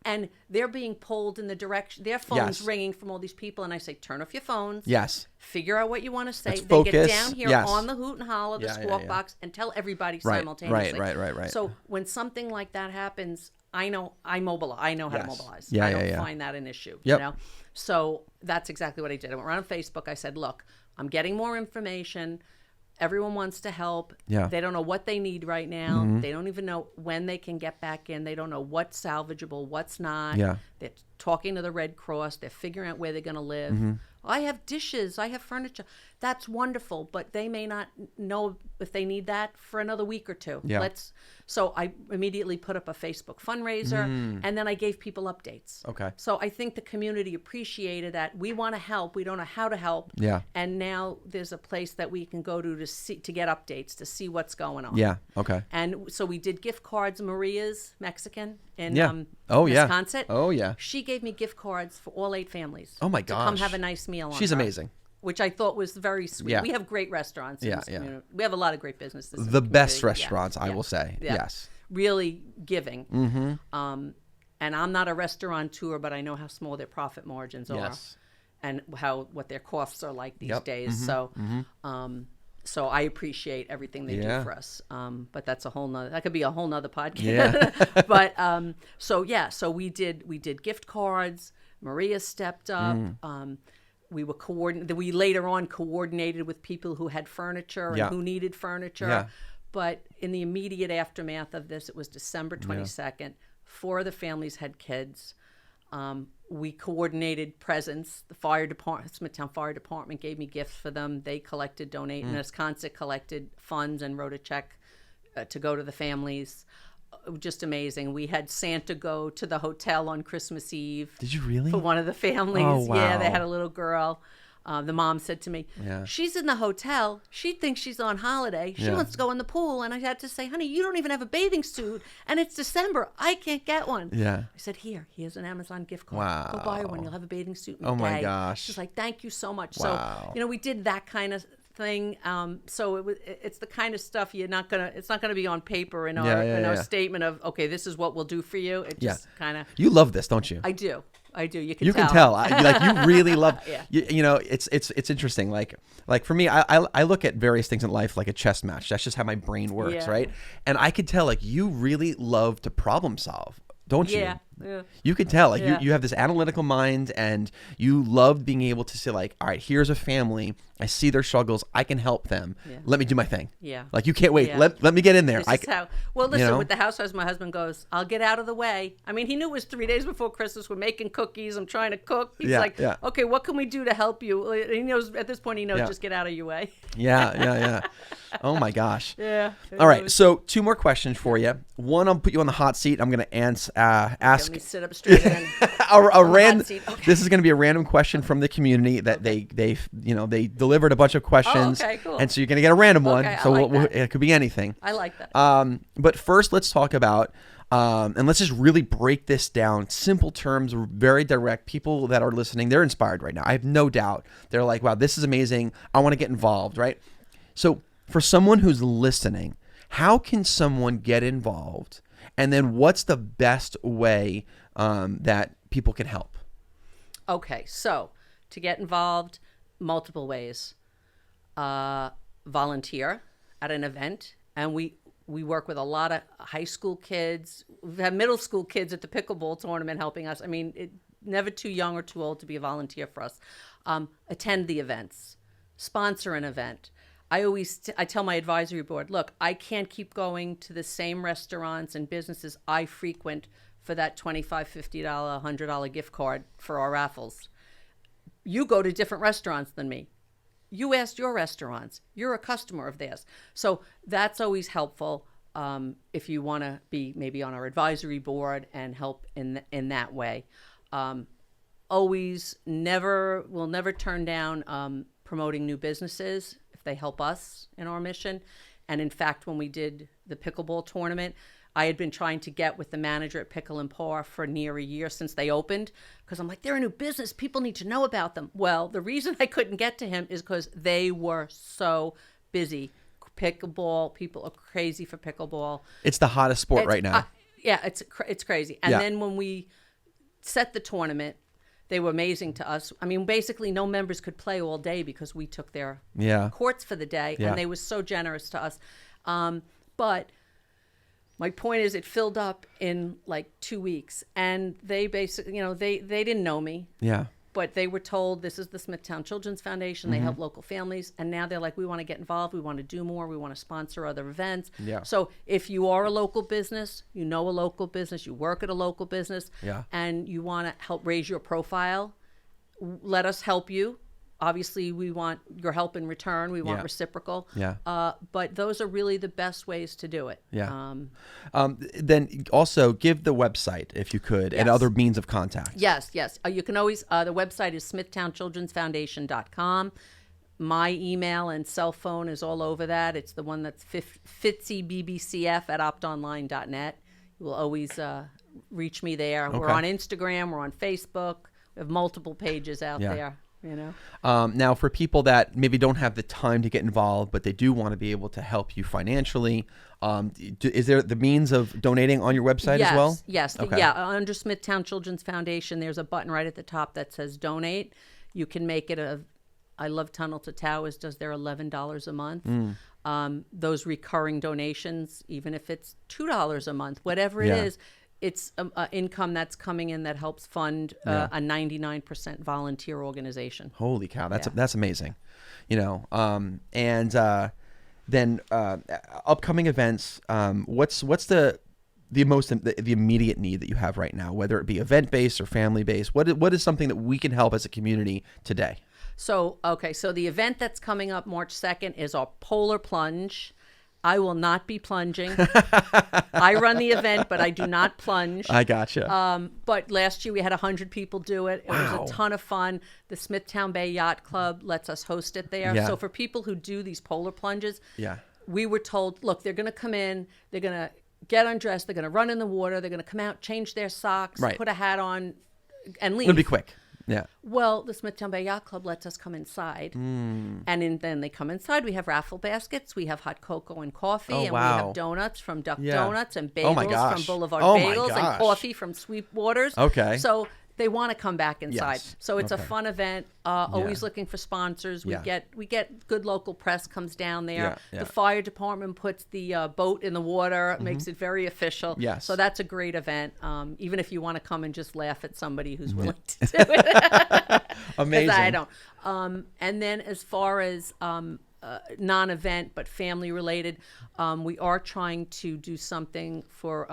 And they're being pulled in the direction, their phones Yes. ringing from all these people. And I say, turn off your phones. Yes. Figure out what you want to say. Let's They focus. get down here Yes. on the hoot and holler, the Yeah, yeah, squawk yeah. box, and tell everybody Right, simultaneously. right. So when something like that happens, I know I mobilize. I know how to Yes. mobilize. Yeah, I yeah, don't yeah. find that an issue. Yep. You know? So that's exactly what I did. I went around Facebook. I said, look, I'm getting more information. Everyone wants to help. Yeah. They don't know what they need right now. They don't even know when they can get back in. They don't know what's salvageable, what's not. Yeah. They're talking to the Red Cross. They're figuring out where they're going to live. I have dishes. I have furniture. That's wonderful, but they may not know if they need that for another week or two. Yeah. So I immediately put up a Facebook fundraiser, and then I gave people updates. Okay. So I think the community appreciated that. We want to help. We don't know how to help. Yeah. And now there's a place that we can go to see, to get updates, to see what's going on. Yeah. Okay. And so we did gift cards. Maria's Mexican in Yeah. Oh, yeah. Wisconsin. Oh, yeah. She gave me gift cards for all 8 families. Oh, my To come gosh. have a nice meal on She's her, amazing. Which I thought was very sweet. Yeah. We have great restaurants. In Yeah, this yeah. community. We have a lot of great businesses. in The the best community. Yeah. restaurants, I Yeah. will say. Yeah. Yes. Really giving. Mm-hmm. And I'm not a restaurateur, but I know how small their profit margins are. Yes. And what their costs are like these Yep. days. So, so I appreciate everything they Yeah. do for us. But that's that could be a whole nother podcast. Yeah. But so we did gift cards. Maria stepped up. We were we later on coordinated with people who had furniture and Yeah. who needed furniture. Yeah. But in the immediate aftermath of this, it was December 22nd. 4 of the families had kids. We coordinated presents. The fire department, Smithtown Fire Department, gave me gifts for them. They collected, donated. Wisconsin collected funds and wrote a check to go to the families. Just amazing. We had Santa go to the hotel on Christmas Eve. Did you really? For one of the families. Oh, wow. Yeah, they had a little girl. The mom said to me, Yeah. she's in the hotel. She thinks she's on holiday. She Yeah. wants to go in the pool. And I had to say, honey, you don't even have a bathing suit. And it's December. I can't get one. Yeah. I said, here's an Amazon gift card. Wow. Go buy her one. You'll have a bathing suit in a Oh, day. my gosh. She's like, thank you so much. Wow. So, we did that kind of thing. So it's the kind of stuff it's not gonna be on paper in our statement of, okay, this is what we'll do for you. It just kind of. You love this, don't you? I do. You can You tell. can tell. Like you really love. Yeah. It's interesting. Like for me, I look at various things in life like a chess match. That's just how my brain works, Yeah. right? And I could tell like you really love to problem solve, don't you? Yeah. You could tell like Yeah. you have this analytical mind, and you love being able to say like, all right, here's a family. I see their struggles. I can help them. Yeah. Let me do my thing. Yeah. Like you can't wait. Yeah. Let me get in there. This is how. Well, listen. you know? With the housewives, my husband goes, "I'll get out of the way." I mean, he knew it was 3 days before Christmas. We're making cookies. I'm trying to cook. He's like, "Okay, what can we do to help you?" He knows at this point. He knows just get out of your way. Yeah. Oh my gosh. Yeah. All right. So 2 more questions for you. One, I'll put you on the hot seat. I'm going to ask Let me sit up straight. And a random. hot seat. Okay. This is going to be a random question from the community that they delivered a bunch of questions. Oh, okay, cool. And so you're going to get a random one. Okay, I So like that. it could be anything. I like that. But first, let's talk about. And let's just really break this down. Simple terms, very direct. People that are listening, they're inspired right now. I have no doubt. They're like, wow, this is amazing. I want to get involved, right? So for someone who's listening, how can someone get involved? And then what's the best way that people can help? Okay, so to get involved, multiple ways. Volunteer at an event, and we work with a lot of high school kids. We've had middle school kids at the pickleball tournament helping us. I mean, never too young or too old to be a volunteer for us. Attend the events, sponsor an event. I tell my advisory board, look, I can't keep going to the same restaurants and businesses I frequent for that $25, $50, $100 gift card for our raffles. You go to different restaurants than me. You asked your restaurants. You're a customer of theirs. So that's always helpful if you want to be maybe on our advisory board and help in that way. We'll never turn down promoting new businesses if they help us in our mission. And in fact, when we did the pickleball tournament, I had been trying to get with the manager at Pickle and Paw for near a year since they opened, because I'm like, they're a new business. People need to know about them. Well, the reason I couldn't get to him is because they were so busy. Pickleball, people are crazy for pickleball. It's the hottest sport right now. It's crazy. And then when we set the tournament, they were amazing to us. I mean, basically no members could play all day because we took their courts for the day, and they were so generous to us. But my point is, it filled up in like 2 weeks, and they basically, they didn't know me. Yeah. But they were told, this is the Smithtown Children's Foundation. They help local families. And now they're like, we want to get involved. We want to do more. We want to sponsor other events. Yeah. So if you are a local business, you know a local business, you work at a local business, and you want to help raise your profile, let us help you. Obviously, we want your help in return. We want reciprocal. Yeah. But those are really the best ways to do it. Yeah. Then also give the website, if you could, and other means of contact. Yes. You can always, the website is smithtownchildrensfoundation.com. My email and cell phone is all over that. It's the one that's fitzybbcf@optonline.net. You will always reach me there. Okay. We're on Instagram. We're on Facebook. We have multiple pages out there. Now, for people that maybe don't have the time to get involved, but they do want to be able to help you financially, is there the means of donating on your website as well? Yes. Okay. Under Smithtown Children's Foundation, there's a button right at the top that says donate. You can make it I love Tunnel to Towers does their $11 a month. Those recurring donations, even if it's $2 a month, whatever it is, it's income that's coming in that helps fund a 99% volunteer organization. Holy cow, that's amazing. Then upcoming events. What's the immediate need that you have right now, whether it be event based or family based? What is something that we can help as a community today? So the event that's coming up March 2nd is our Polar Plunge. I will not be plunging. I run the event, but I do not plunge. I gotcha. But last year we had 100 people do it. It Wow. was a ton of fun. The Smithtown Bay Yacht Club lets us host it there. Yeah. So for people who do these polar plunges, Yeah. we were told, look, they're going to come in, they're going to get undressed, they're going to run in the water, they're going to come out, change their socks, Right. put a hat on, and leave. It'll be quick. Yeah. Well, the Smithtown Bay Yacht Club lets us come inside. Mm. And then they come inside. We have raffle baskets. We have hot cocoa and coffee. Oh, and we wow. have donuts from Duck Yeah. Donuts and Oh, my bagels gosh. from Boulevard Oh, my Bagels gosh. and coffee from Sweet Waters. Okay. So they want to come back inside. Yes. So it's Okay. a fun event. Always looking for sponsors. We Yeah. get good local press comes down there. Yeah, yeah. The fire department puts the boat in the water, makes it very official. Yes. So that's a great event. Even if you want to come and just laugh at somebody who's willing to do it. Amazing. 'Cause I don't. And then as far as non-event but family related, we are trying to do something for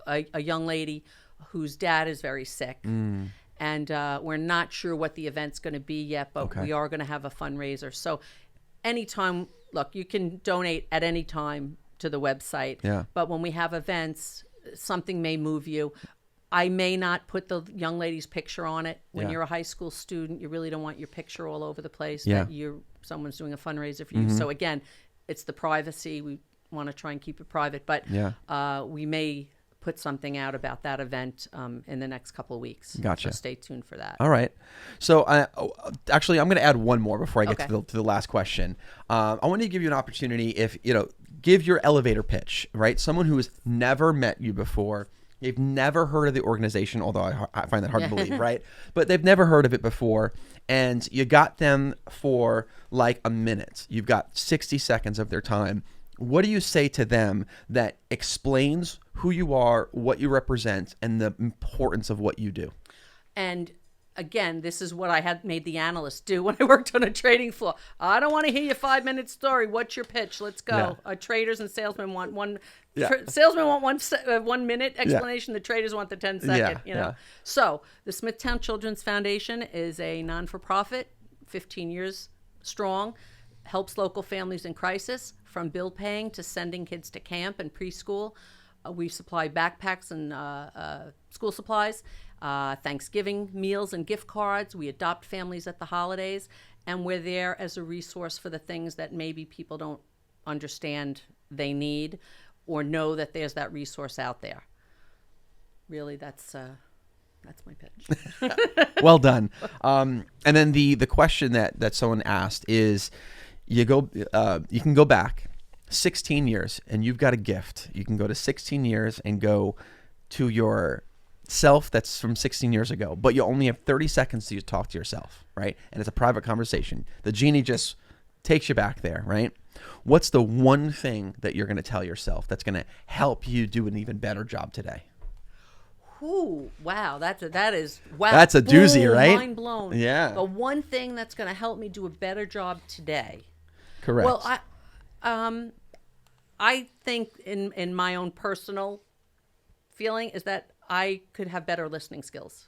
a young lady whose dad is very sick. And we're not sure what the event's going to be yet, but Okay. we are going to have a fundraiser. So anytime, look, you can donate at any time to the website. Yeah. But when we have events, something may move you. I may not put the young lady's picture on it. When Yeah. you're a high school student, you really don't want your picture all over the place. Yeah. That someone's doing a fundraiser for you. So again, it's the privacy. We want to try and keep it private, but Yeah. we may put something out about that event in the next couple of weeks. Gotcha. So stay tuned for that. All right. So actually, I'm going to add one more before I get Okay. to the last question. I want to give you an opportunity give your elevator pitch, right? Someone who has never met you before. They've never heard of the organization, although I find that hard to believe, right? But they've never heard of it before. And you got them for like a minute. You've got 60 seconds of their time. What do you say to them that explains who you are, what you represent, and the importance of what you do? And again, this is what I had made the analyst do when I worked on a trading floor. I don't want to hear your 5-minute story. What's your pitch? Let's go. Traders and salesmen want one. Salesmen want 1 minute explanation. The traders want the 10-second. Yeah. So the Smithtown Children's Foundation is a non-for-profit, 15 years strong, helps local families in crisis from bill paying to sending kids to camp and preschool. We supply backpacks and school supplies, Thanksgiving meals and gift cards. We adopt families at the holidays, and we're there as a resource for the things that maybe people don't understand they need or know that there's that resource out there. Really, that's my pitch. Well done. And then the question that someone asked is, you can go back 16 years and you've got a gift. You can go to 16 years and go to your self that's from 16 years ago, but you only have 30 seconds to talk to yourself, right? And it's a private conversation. The genie just takes you back there, right? What's the one thing that you're going to tell yourself that's going to help you do an even better job today? Ooh, wow, that is That's a doozy, Boom, right? Mind blown. Yeah. The one thing that's going to help me do a better job today. Correct. Well, I think in my own personal feeling is that I could have better listening skills.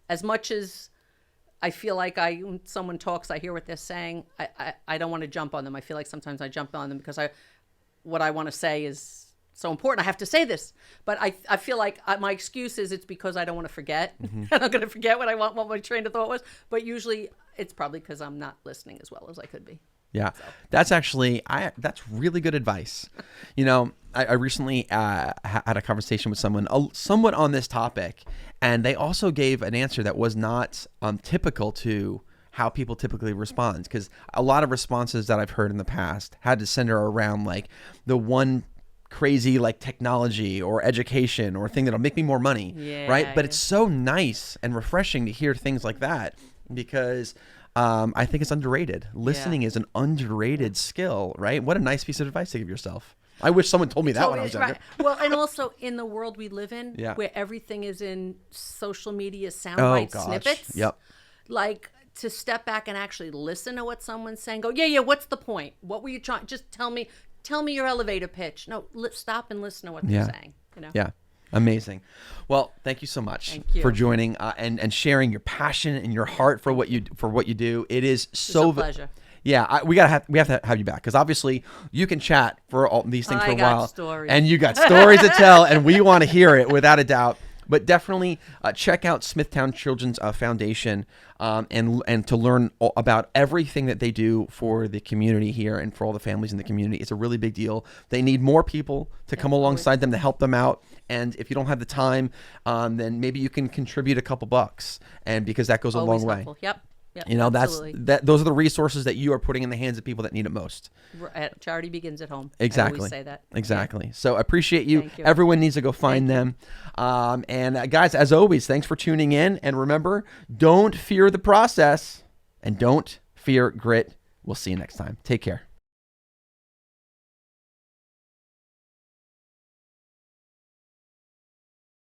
As much as I feel like when someone talks, I hear what they're saying. I don't want to jump on them. I feel like sometimes I jump on them because what I want to say is so important. I have to say this, but I feel like my excuse is it's because I don't want to forget. I'm going to forget what my train of thought was. But usually it's probably because I'm not listening as well as I could be. Yeah, that's actually that's really good advice. I recently had a conversation with someone somewhat on this topic, and they also gave an answer that was not typical to how people typically respond. Because a lot of responses that I've heard in the past had to center around like the one crazy like technology or education or thing that'll make me more money, right? But it's so nice and refreshing to hear things like that because I think it's underrated. Listening is an underrated skill, right? What a nice piece of advice to give yourself. I wish someone told me that when I was younger. Well, and also in the world we live in, where everything is in social media soundbite snippets. Yep. Like to step back and actually listen to what someone's saying. Go, yeah. What's the point? What were you trying? Just tell me your elevator pitch. No, stop and listen to what they're saying. Yeah. Amazing. Well, thank you so much for joining and sharing your passion and your heart for what you do. It is It's a pleasure. Yeah, we have to have you back because obviously you can chat for all these things for a got while, stories. and you got stories to tell, and we want to hear it without a doubt. But definitely check out Smithtown Children's Foundation and to learn about everything that they do for the community here and for all the families in the community. It's a really big deal. They need more people to come alongside them to help them out. And if you don't have the time, then maybe you can contribute a couple bucks, and because that goes a long way. Helpful. Yep. You know, absolutely. those are the resources that you are putting in the hands of people that need it most. Charity begins at home. Exactly. I always say that. Exactly. So appreciate you. Thank you. Everyone needs to go find them. And guys, as always, thanks for tuning in. And remember, don't fear the process and don't fear grit. We'll see you next time. Take care.